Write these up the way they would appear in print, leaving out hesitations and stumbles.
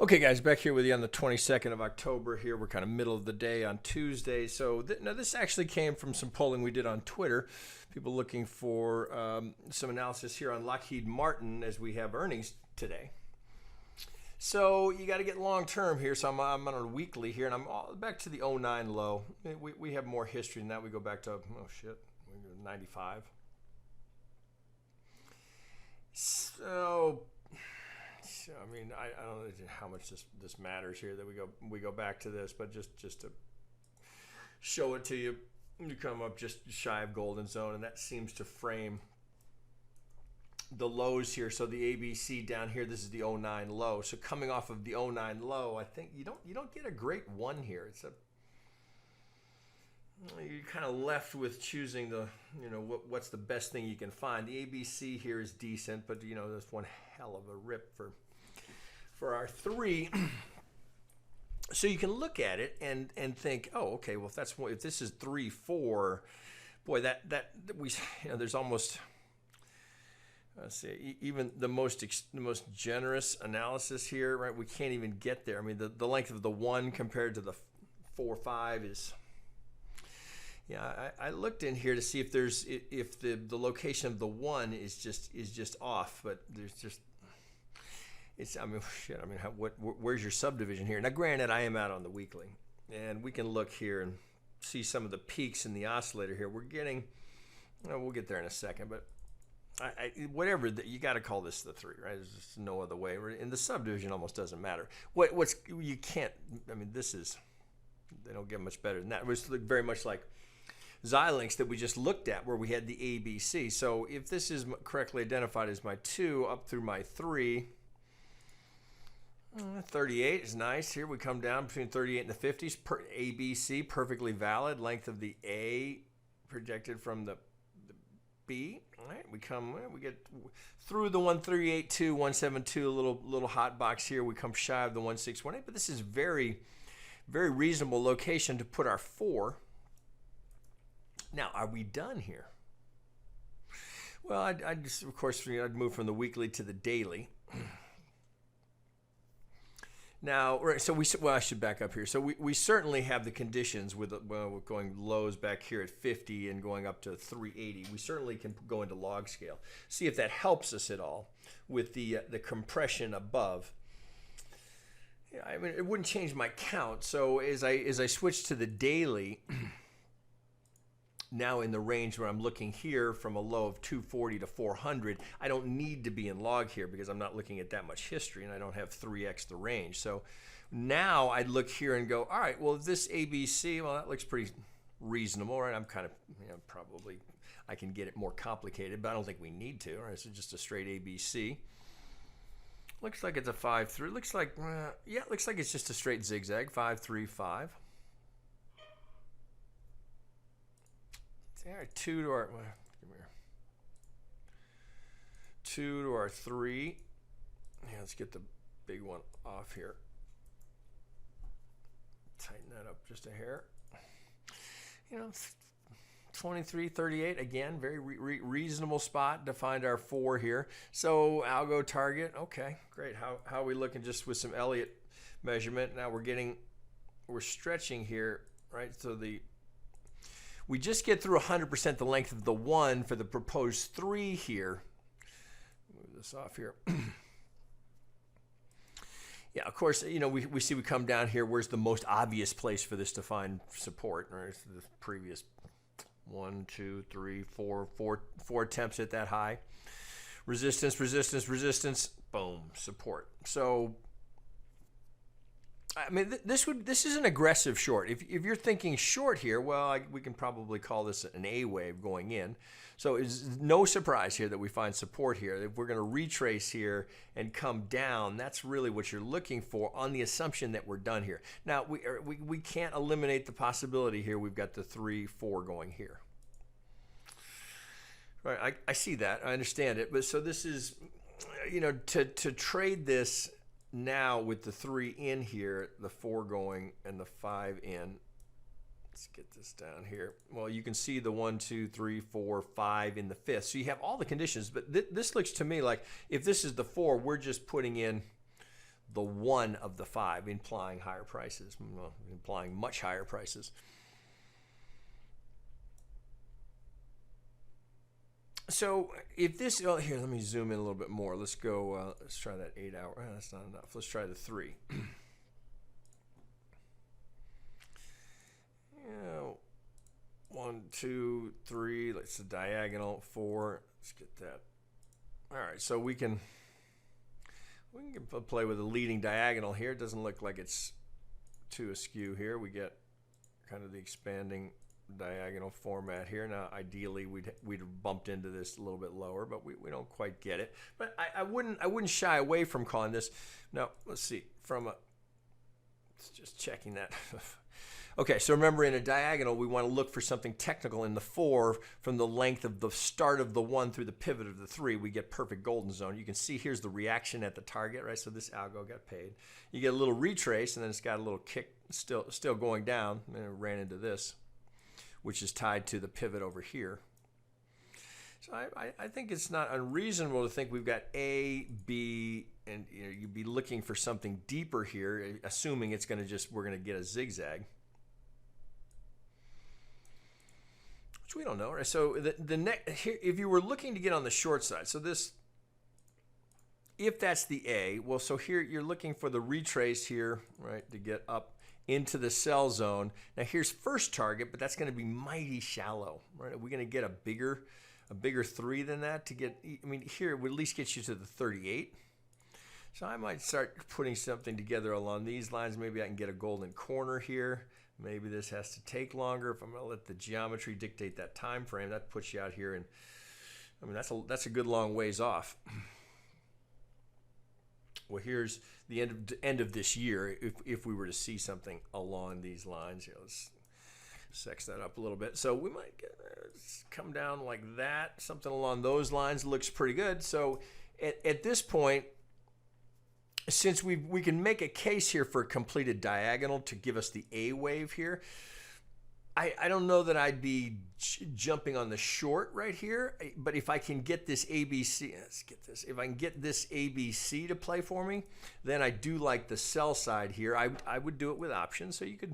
Okay, guys, back here with you on the 22nd of October here. We're kind of middle of the day on Tuesday. So now this actually came from some polling we did on Twitter. People looking for some analysis here on Lockheed Martin as we have earnings today. So you got to get long term here. So I'm on a weekly here, and I'm back to the '09 low. We have more history than that. We go back to, 95. So I mean, I don't know how much this matters here that we go back to this, but just to show it to you, you come up just shy of golden zone, and that seems to frame the lows here. So the ABC down here, this is the '09 low. So coming off of the '09 low, I think you don't get a great one here. You're kind of left with choosing what's the best thing you can find. The ABC here is decent, but that's one hell of a rip for our three. So you can look at it and think, oh, okay, well if this is 3-4, boy, that we there's almost, let's see, even the most generous analysis here, right? We can't even get there. I mean, the length of the 1 compared to the 4-5 is. Yeah, I looked in here to see if the location of the 1 is just off, but there's just where's your subdivision here? Now, granted, I am out on the weekly, and we can look here and see some of the peaks in the oscillator here. We're getting, we'll get there in a second, but whatever you got to call this the 3, right? There's just no other way. And the subdivision almost doesn't matter. What's you can't. I mean, they don't get much better than that. It was very much like Xilinx that we just looked at, where we had the ABC. So if this is correctly identified as my 2 up through my 3, 38 is nice. Here we come down between 38 and the 50s. ABC, perfectly valid. Length of the A projected from the B. All right, we get through the 1382, 172, a little hot box here. We come shy of the 1618, but this is very, very reasonable location to put our 4. Now, are we done here? Well, I'd just, of course, I'd move from the weekly to the daily. Now, so I should back up here. So we certainly have the conditions with going lows back here at 50 and going up to 380. We certainly can go into log scale. See if that helps us at all with the compression above. Yeah, I mean, it wouldn't change my count. So as I switch to the daily, now in the range where I'm looking here from a low of 240 to 400, I don't need to be in log here because I'm not looking at that much history and I don't have 3x the range. So now I'd look here and go, all right, well, this ABC, well, that looks pretty reasonable, right? I'm kind of, probably I can get it more complicated, but I don't think we need to, right? So just a straight ABC. Looks like it's a 5-3. Looks like, it looks like it's just a straight zigzag, 5-3-5. All right, 2 to our, give me here. 2 to our 3. Yeah, let's get the big one off here. Tighten that up just a hair. 23, 38, again, very reasonable spot to find our 4 here. So algo target, okay, great. How are we looking just with some Elliott measurement? Now we're stretching here, right? So we just get through 100% the length of the 1 for the proposed 3 here. Move this off here. Yeah, of course, we see we come down here. Where's the most obvious place for this to find support? Right? The previous 1, 2, 3, 4 attempts at that high. Resistance, resistance, resistance. Boom, support. So, I mean, this is an aggressive short. If you're thinking short here, well, we can probably call this an A wave going in. So it's no surprise here that we find support here. If we're going to retrace here and come down, that's really what you're looking for on the assumption that we're done here. Now, we can't eliminate the possibility here. We've got the 3-4 going here. Right, I see that. I understand it. But so this is, to trade this now with the 3 in here, the 4 going, and the 5 in. Let's get this down here. Well, you can see the 1, 2, 3, 4, 5 in the 5th. So you have all the conditions, but this looks to me like if this is the 4, we're just putting in the one of the five, implying higher prices, well, implying much higher prices. So if this, oh, here, let me zoom in a little bit more. Let's go, let's try that 8 hour. That's not enough. Let's try the 3. Yeah, 1, 2, 3. Let's the diagonal 4. Let's get that. All right, so we can play with a leading diagonal here. It doesn't look like it's too askew here. We get kind of the expanding diagonal format here. Now, ideally, we'd have bumped into this a little bit lower, but we don't quite get it. But I wouldn't shy away from calling this. Now, let's see. Just checking that. Okay, so remember, in a diagonal, we want to look for something technical in the 4 from the length of the start of the 1 through the pivot of the 3. We get perfect golden zone. You can see here's the reaction at the target, right? So this algo got paid. You get a little retrace, and then it's got a little kick still going down, and it ran into this, which is tied to the pivot over here. So I think it's not unreasonable to think we've got A, B, and you'd be looking for something deeper here, assuming it's going to we're going to get a zigzag. Which we don't know, right? So the next here, if you were looking to get on the short side, so this, if that's the A, well, so here you're looking for the retrace here, right, to get up into the sell zone. Now here's first target, but that's going to be mighty shallow, right? Are we going to get a bigger 3 than that to get? I mean, here it would at least get you to the 38. So I might start putting something together along these lines. Maybe I can get a golden corner here. Maybe this has to take longer. If I'm going to let the geometry dictate that time frame, that puts you out here, and I mean that's a good long ways off. Well, here's the end of this year. If we were to see something along these lines, let's sex that up a little bit. So we might come down like that. Something along those lines looks pretty good. So at this point, since we can make a case here for a completed diagonal to give us the A wave here, I don't know that I'd be jumping on the short right here, but if I can get this ABC, let's get this, if I can get this ABC to play for me, then I do like the sell side here. I would do it with options, so you could,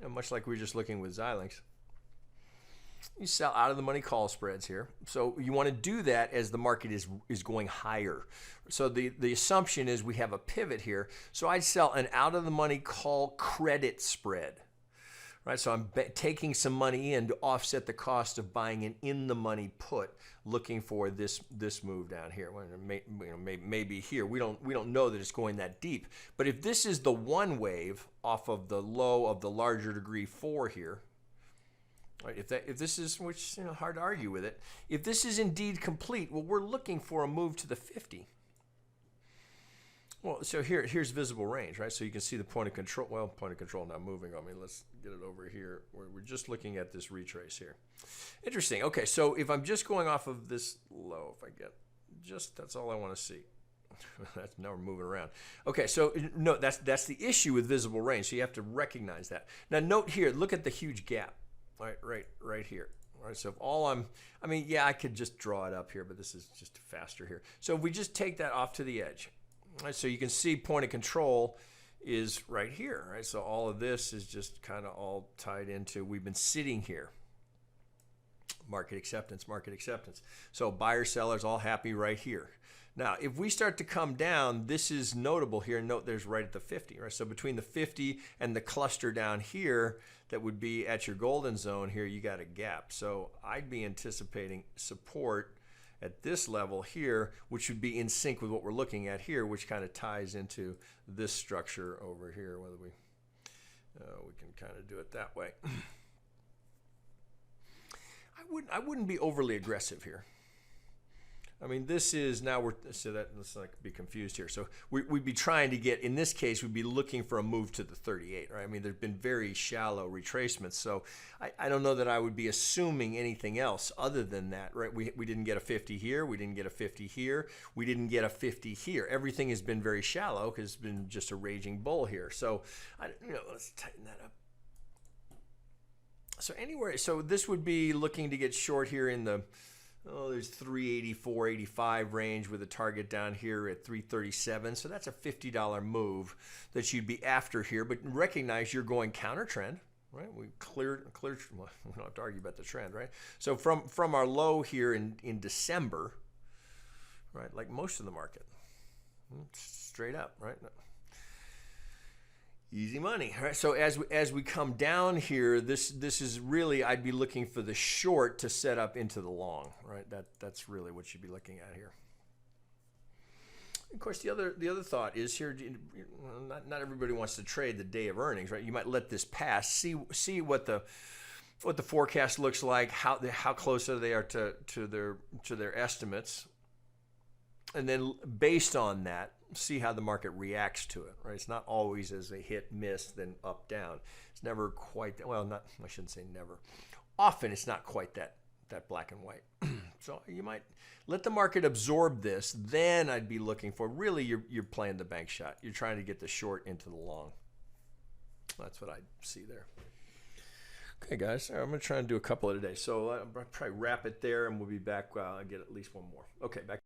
much like we were just looking with Xilinx, you sell out of the money call spreads here. So you want to do that as the market is going higher. So the assumption is we have a pivot here. So I'd sell an out of the money call credit spread. Right, so I'm taking some money in to offset the cost of buying an in the money put, looking for this move down here. Well, maybe here. We don't know that it's going that deep. But if this is the one wave off of the low of the larger degree 4 here, right, if this is, which hard to argue with it, if this is indeed complete, well, we're looking for a move to the 50. Well, so here's visible range, right? So you can see the point of control. Well, point of control not moving on me. Let's get it over here. We're just looking at this retrace here. Interesting. Okay, so if I'm just going off of this low, if I get that's all I want to see. Now we're moving around. Okay, so no, that's the issue with visible range. So you have to recognize that. Now note here, look at the huge gap, right here. All right, so if I could just draw it up here, but this is just faster here. So if we just take that off to the edge. Right, so you can see point of control is right here, right? So all of this is just kind of all tied into, we've been sitting here. Market acceptance. So buyer, sellers, all happy right here. Now, if we start to come down, this is notable here. Note there's right at the 50, right? So between the 50 and the cluster down here, that would be at your golden zone here, you got a gap. So I'd be anticipating support at this level here, which would be in sync with what we're looking at here, which kind of ties into this structure over here, whether we can kind of do it that way. I wouldn't be overly aggressive here. I mean, this is now let's not be confused here. So we'd be trying to get, in this case, we'd be looking for a move to the 38, right? I mean, there's been very shallow retracements. So I don't know that I would be assuming anything else other than that, right? We didn't get a 50 here. We didn't get a 50 here. We didn't get a 50 here. Everything has been very shallow because it's been just a raging bull here. So, let's tighten that up. So anyway, so this would be looking to get short here in the oh, there's 384, 85 range with a target down here at 337. So that's a $50 move that you'd be after here. But recognize you're going counter trend, right? We cleared. Well, we don't have to argue about the trend, right? So from our low here in December, right? Like most of the market, straight up, right? Easy money, right? So as we come down here, this is really, I'd be looking for the short to set up into the long, right? That's really what you'd be looking at here. Of course, the other thought is here, not everybody wants to trade the day of earnings, right? You might let this pass, see what the forecast looks like, how close they are to their estimates, and then based on that, see how the market reacts to it, right? It's not always as a hit, miss, then up, down. It's never quite that, well, not, I shouldn't say never. Often it's not quite that black and white. So you might let the market absorb this, then I'd be looking for, really you're playing the bank shot. You're trying to get the short into the long. That's what I see there. Okay, guys, I'm going to try and do a couple of today. So I'll probably wrap it there, and we'll be back. I'll get at least one more. Okay, back.